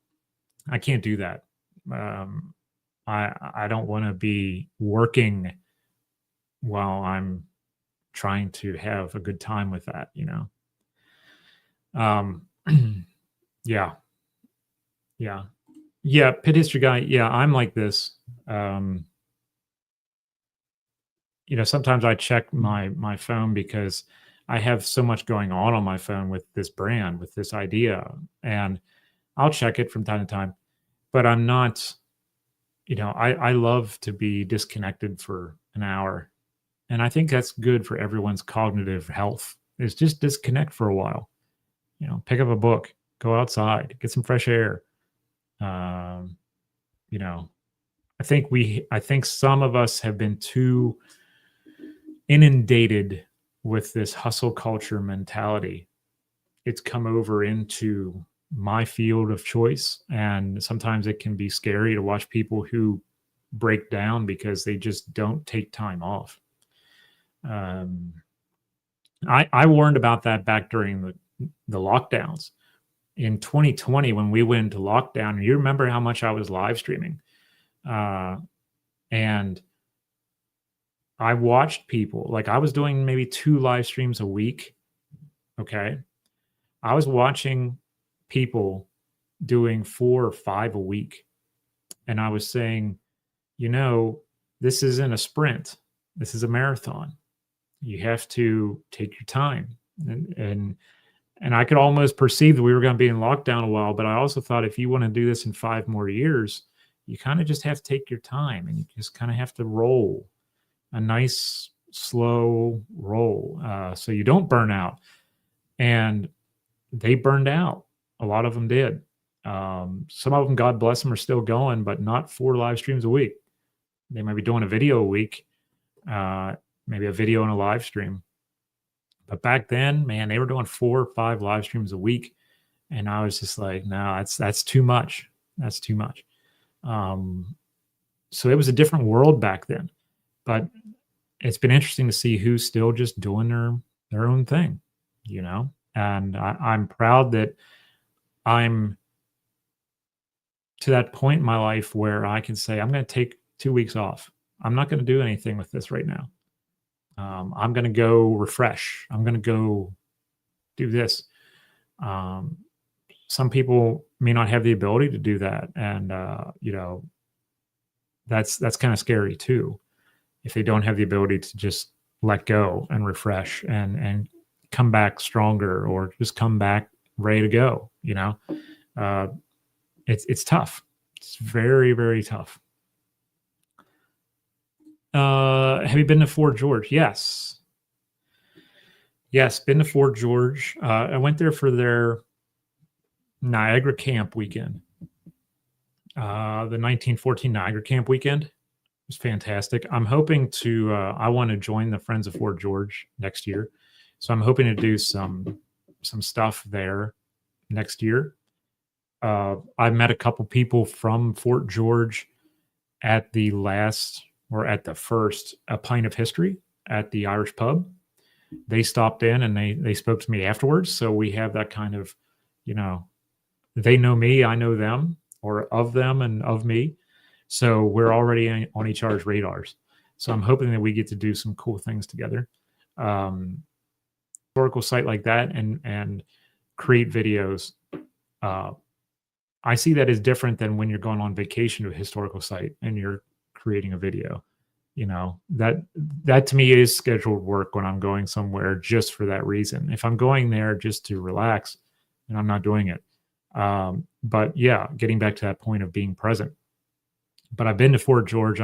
I can't do that. I don't want to be working while I'm trying to have a good time with that, Yeah. Yeah. Pit history guy. Yeah. I'm like this. Sometimes I check my phone because I have so much going on my phone with this brand, with this idea, and I'll check it from time to time, but I'm not, I love to be disconnected for an hour. And I think that's good for everyone's cognitive health is just disconnect for a while, pick up a book, go outside, get some fresh air. I think some of us have been too inundated with this hustle culture mentality. It's come over into my field of choice, and sometimes it can be scary to watch people who break down because they just don't take time off. I warned about that back during the lockdowns in 2020 when we went into lockdown. You remember how much I was live streaming, and I watched people, like I was doing maybe 2 live streams a week. Okay. I was watching people doing 4 or 5 a week. And I was saying, this isn't a sprint. This is a marathon. You have to take your time. And I could almost perceive that we were going to be in lockdown a while, but I also thought if you want to do this in 5 more years, you kind of just have to take your time and you just kind of have to roll a nice slow roll so you don't burn out. And they burned out. A lot of them did. Some of them, God bless them, are still going, but not 4 live streams a week. They might be doing a video a week, maybe a video and a live stream. But back then, man, they were doing 4 or 5 live streams a week. And I was just like, no, that's too much. That's too much. So it was a different world back then. But it's been interesting to see who's still just doing their own thing, and I'm proud that I'm to that point in my life where I can say, I'm going to take 2 weeks off. I'm not going to do anything with this right now. I'm going to go refresh. I'm going to go do this. Some people may not have the ability to do that. And, that's kind of scary too. If they don't have the ability to just let go and refresh and come back stronger, or just come back ready to go, it's tough. It's very, very tough. Have you been to Fort George? Yes, been to Fort George. I went there for their Niagara Camp weekend. The 1914 Niagara Camp weekend was fantastic. I'm hoping to, I want to join the Friends of Fort George next year. So I'm hoping to do some stuff there next year. I met a couple people from Fort George at the first A Pint of History at the Irish pub. They stopped in and they spoke to me afterwards. So we have that kind of, they know me, I know them, or of them and of me. So we're already on each other's radars. So I'm hoping that we get to do some cool things together. Historical site like that and create videos. I see that as different than when you're going on vacation to a historical site and you're creating a video. That to me is scheduled work when I'm going somewhere just for that reason. If I'm going there just to relax, then I'm not doing it. But yeah, getting back to that point of being present. But I've been to Fort George.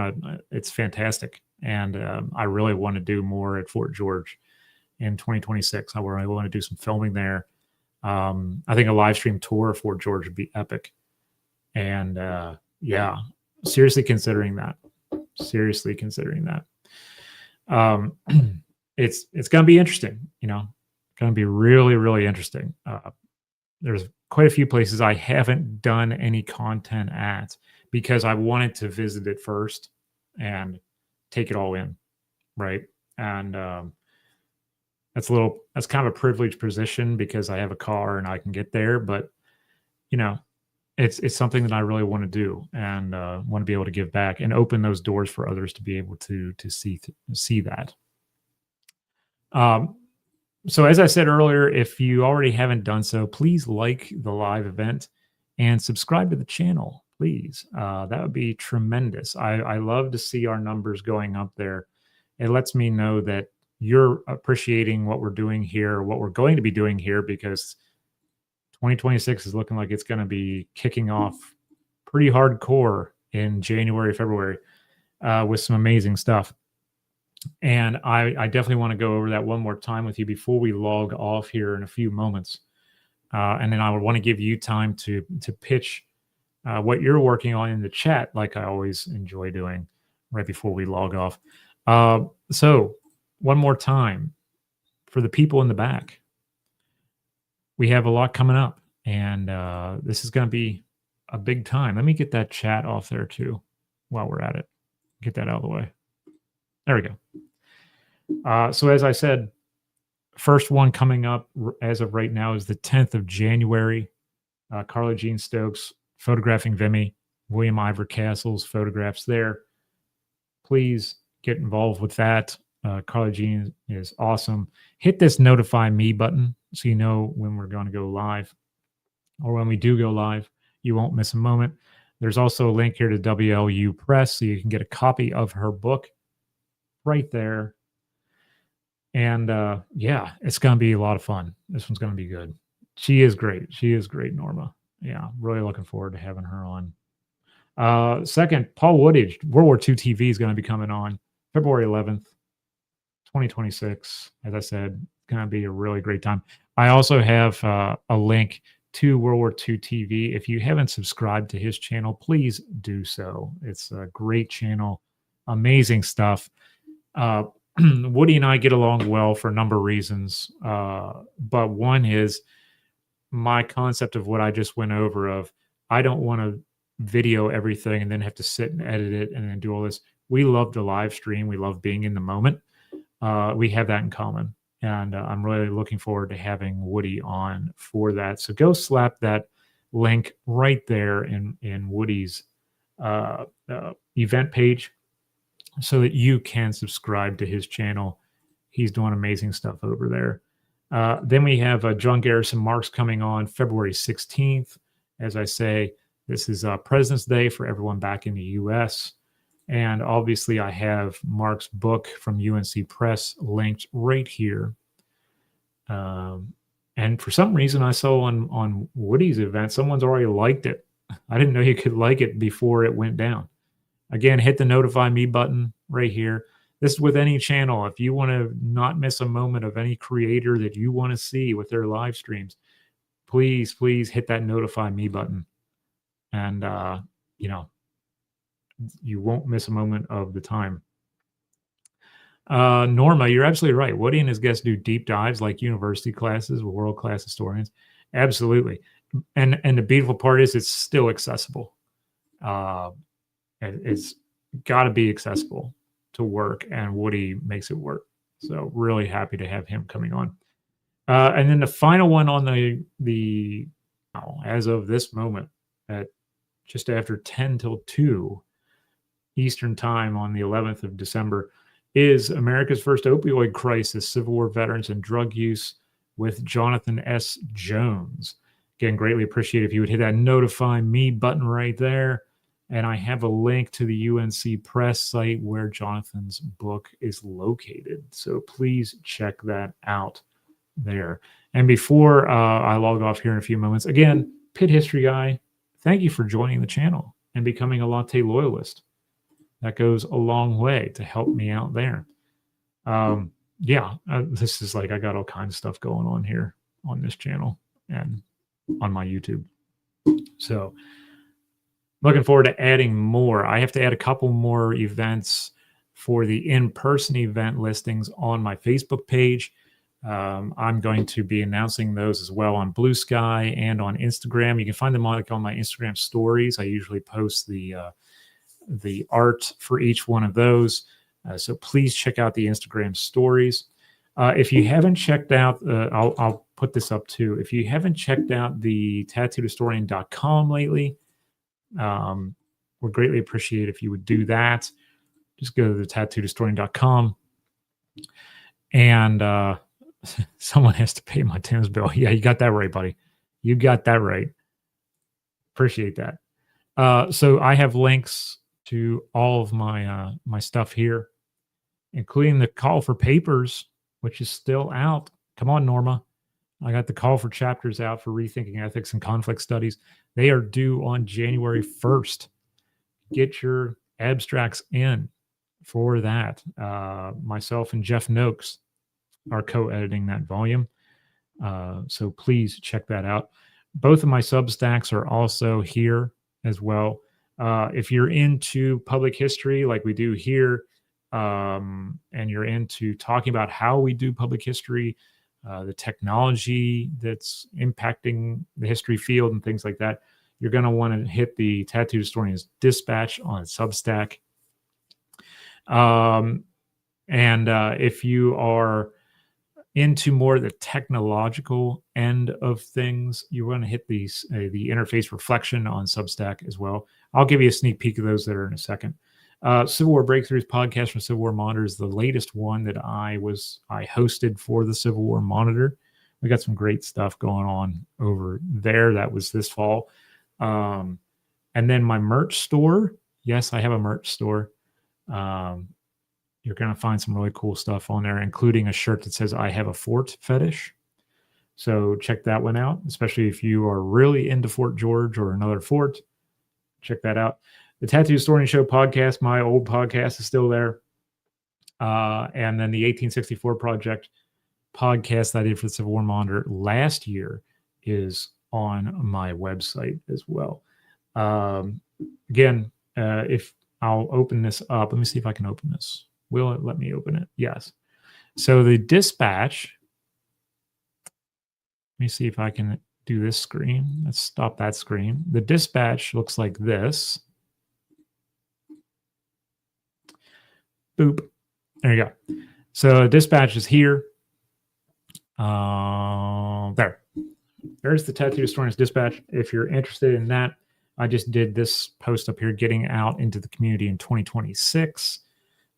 It's fantastic. And I really want to do more at Fort George in 2026. I really want to do some filming there. I think a live stream tour of Fort George would be epic. And yeah, seriously considering that. It's going to be interesting, going to be really, really interesting. There's quite a few places I haven't done any content at because I wanted to visit it first and take it all in. Right. And that's kind of a privileged position because I have a car and I can get there, but it's something that I really want to do and want to be able to give back and open those doors for others to be able to see that. So as I said earlier, if you already haven't done so, please like the live event and subscribe to the channel, please. That would be tremendous. I love to see our numbers going up there. It lets me know that you're appreciating what we're doing here, what we're going to be doing here, because 2026 is looking like it's going to be kicking off pretty hardcore in January, February, with some amazing stuff. And I definitely want to go over that one more time with you before we log off here in a few moments. And then I would want to give you time to pitch what you're working on in the chat, like I always enjoy doing right before we log off. So one more time for the people in the back. We have a lot coming up, and this is going to be a big time. Let me get that chat off there too while we're at it. Get that out of the way. There we go. So as I said, First one coming up as of right now is the 10th of January. Carla Jean Stokes photographing Vimy, William Ivor Castle's photographs there. Please get involved with that. Carla Jean is awesome. Hit this notify me button so you know when we're going to go live, or when we do go live, you won't miss a moment. There's also a link here to WLU Press so you can get a copy of her book right there. And yeah, it's going to be a lot of fun. This one's going to be good. She is great. She is great, Norma. Yeah, really looking forward to having her on. Second, Paul Woodage, World War II TV is going to be coming on February 11th, 2026. As I said, it's going to be a really great time. I also have a link to World War II TV. If you haven't subscribed to his channel, please do so. It's a great channel, amazing stuff. Woody and I get along well for a number of reasons, but one is my concept of what I just went over of I don't want to video everything and then have to sit and edit it and then do all this. We love to live stream. We love being in the moment. We have that in common. And I'm really looking forward to having Woody on for that. So go slap that link right there in Woody's event page so that you can subscribe to his channel. He's doing amazing stuff over there. Then we have John Garrison Marks coming on February 16th. As I say, this is President's Day for everyone back in the U.S. And obviously, I have Mark's book from UNC Press linked right here. And for some reason, I saw on Woody's event, someone's already liked it. I didn't know you could like it before it went down. Again, hit the notify me button right here. This is with any channel. If you want to not miss a moment of any creator that you want to see with their live streams, please hit that notify me button. And, you won't miss a moment of the time. Norma, you're absolutely right. Woody and his guests do deep dives like university classes with world-class historians. Absolutely. And the beautiful part is it's still accessible. It's got to be accessible to work, and Woody makes it work. So really happy to have him coming on. And then the final one on the as of this moment at just after 10 till 2 Eastern time on the 11th of December is America's First Opioid Crisis, Civil War Veterans and Drug Use with Jonathan S. Jones. Again, greatly appreciate if you would hit that notify me button right there. And I have a link to the UNC Press site where Jonathan's book is located. So please check that out there. And before I log off here in a few moments, again, Pitt History Guy, thank you for joining the channel and becoming a Latte Loyalist. That goes a long way to help me out there. This is like I got all kinds of stuff going on here on this channel and on my YouTube. So looking forward to adding more. I have to add a couple more events for the in-person event listings on my Facebook page. I'm going to be announcing those as well on Blue Sky and on Instagram. You can find them on my Instagram stories. I usually post the art for each one of those. So please check out the Instagram stories. If you haven't checked out, I'll put this up too. If you haven't checked out the tattooedhistorian.com lately, would greatly appreciate if you would do that. Just go to the tattooedhistorian.com and someone has to pay my Tim's bill. Yeah, you got that right, buddy. You got that right. Appreciate that. So I have links to all of my my stuff here, including the call for papers, which is still out. Come on, Norma. I got the call for chapters out for Rethinking Ethics and Conflict Studies. They are due on January 1st. Get your abstracts in for that. Myself and Jeff Noakes are co-editing that volume. So please check that out. Both of my Substacks are also here as well. If you're into public history like we do here, and you're into talking about how we do public history, the technology that's impacting the history field and things like that, you're going to want to hit the Tattooed Historian's Dispatch on Substack. And if you are into more the technological end of things, you want to hit the interface reflection on Substack as well. I'll give you a sneak peek of those that are in a second. Civil War Breakthroughs podcast from Civil War Monitor is the latest one that I hosted for the Civil War Monitor. We got some great stuff going on over there. That was this fall. And then my merch store. Yes, I have a merch store. You're going to find some really cool stuff on there, including a shirt that says, "I have a fort fetish." So check that one out, especially if you are really into Fort George or another fort. Check that out. The Tattoo Historian Show podcast, my old podcast, is still there. And then the 1864 Project podcast that I did for the Civil War Monitor last year is on my website as well. Again, if I'll open this up, let me see if I can open this. Will it let me open it? Yes. So the dispatch, let me see if I can do this screen. Let's stop that screen. The dispatch looks like this. Boop. There you go. So dispatch is here. There. There's the Tattoo Historian's Dispatch. If you're interested in that, I just did this post up here, getting out into the community in 2026.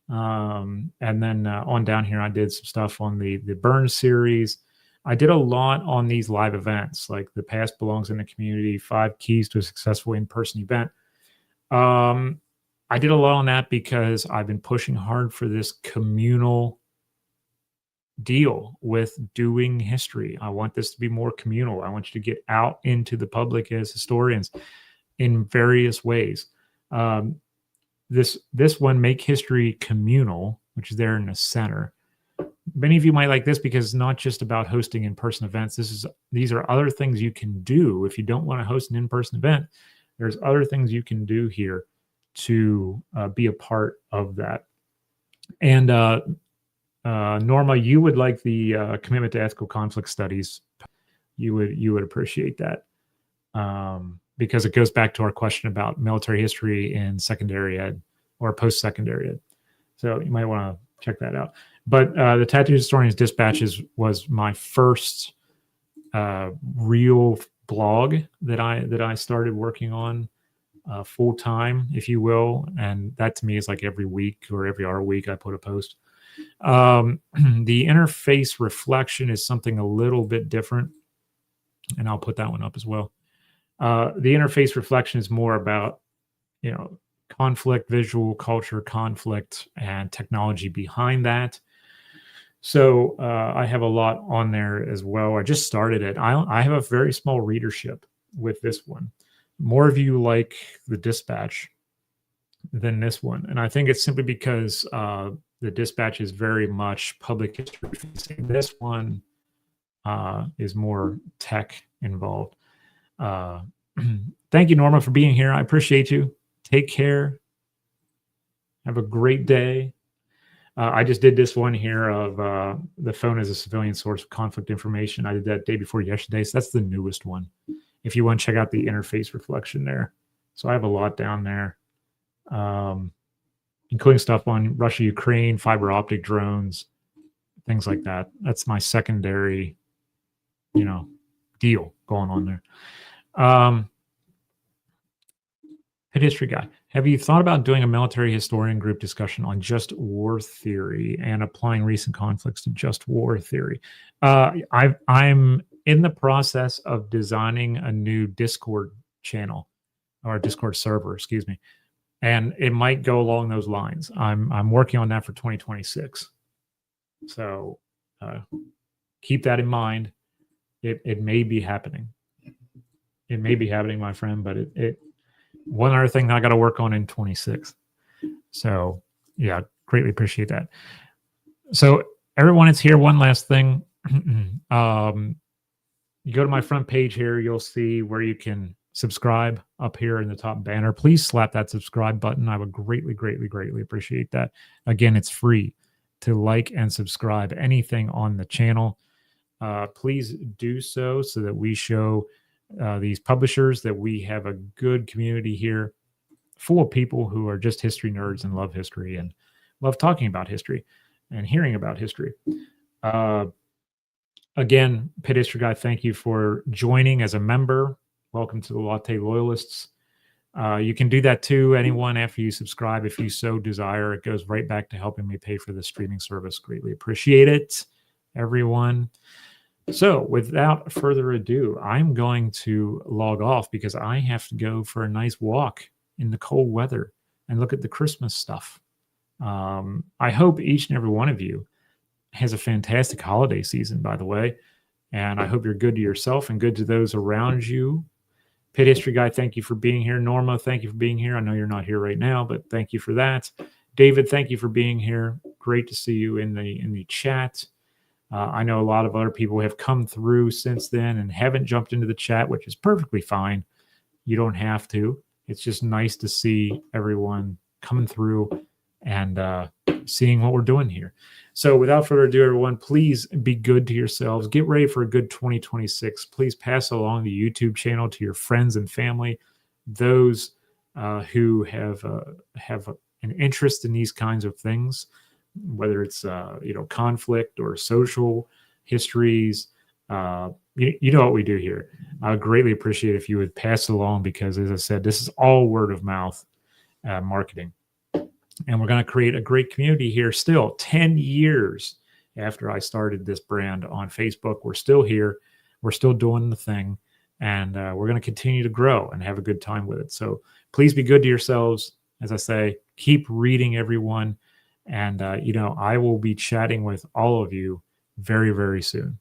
And then on down here, I did some stuff on the Burn series. I did a lot on these live events, like The Past Belongs in the Community, 5 Keys to a Successful In-Person Event. I did a lot on that because I've been pushing hard for this communal deal with doing history. I want this to be more communal. I want you to get out into the public as historians in various ways. This one, Make History Communal, which is there in the center. Many of you might like this because it's not just about hosting in-person events. These are other things you can do. If you don't want to host an in-person event, there's other things you can do here to be a part of that. And Norma, you would like the commitment to ethical conflict studies. You would appreciate that because it goes back to our question about military history in secondary ed or post-secondary ed. So you might want to check that out. But the Tattoo Historian's Dispatches was my first real blog that I started working on full time, if you will. And that to me is like every week or every other week I put a post. The interface reflection is something a little bit different, and I'll put that one up as well. The interface reflection is more about, conflict, visual culture, conflict, and technology behind that. So I have a lot on there as well. I just started it. I have a very small readership with this one. More of you like the Dispatch than this one. And I think it's simply because the Dispatch is very much public history facing. This one is more tech involved. Thank you, Norma, for being here. I appreciate you. Take care. Have a great day. I just did this one here of the phone as a civilian source of conflict information. I did that day before yesterday. So that's the newest one. If you want to check out the interface reflection there. So I have a lot down there, including stuff on Russia, Ukraine, fiber optic drones, things like that. That's my secondary, deal going on there. Head history guy. Have you thought about doing a military historian group discussion on just war theory and applying recent conflicts to just war theory? I'm in the process of designing a new Discord channel or Discord server, excuse me. And it might go along those lines. I'm working on that for 2026. So keep that in mind. It may be happening. It may be happening, my friend, but it one other thing I got to work on in 26. So yeah, greatly appreciate that. So everyone is here. One last thing. You go to my front page here, you'll see where you can subscribe up here in the top banner. Please slap that subscribe button. I would greatly, greatly, greatly appreciate that. Again, it's free to like and subscribe anything on the channel. Please do so that we show these publishers that we have a good community here full of people who are just history nerds and love history and love talking about history and hearing about history. Again, Pit History Guy, thank you for joining as a member. Welcome to the Latte Loyalists. You can do that too, anyone, after you subscribe, if you so desire. It goes right back to helping me pay for the streaming service. Greatly appreciate it, everyone. So, without further ado, I'm going to log off because I have to go for a nice walk in the cold weather and look at the Christmas stuff. I hope each and every one of you has a fantastic holiday season, by the way. And I hope you're good to yourself and good to those around you. Pit History Guy, thank you for being here. Norma, thank you for being here. I know you're not here right now, but thank you for that. David, thank you for being here. Great to see you in the chat. I know a lot of other people have come through since then and haven't jumped into the chat, which is perfectly fine. You don't have to. It's just nice to see everyone coming through and seeing what we're doing here. So without further ado, everyone, please be good to yourselves. Get ready for a good 2026. Please pass along the YouTube channel to your friends and family, those who have an interest in these kinds of things, whether it's conflict or social histories. You know what we do here. I would greatly appreciate if you would pass it along because, as I said, this is all word of mouth marketing. And we're going to create a great community here still 10 years after I started this brand on Facebook. We're still here. We're still doing the thing. And we're going to continue to grow and have a good time with it. So please be good to yourselves. As I say, keep reading, everyone. And, I will be chatting with all of you very, very soon.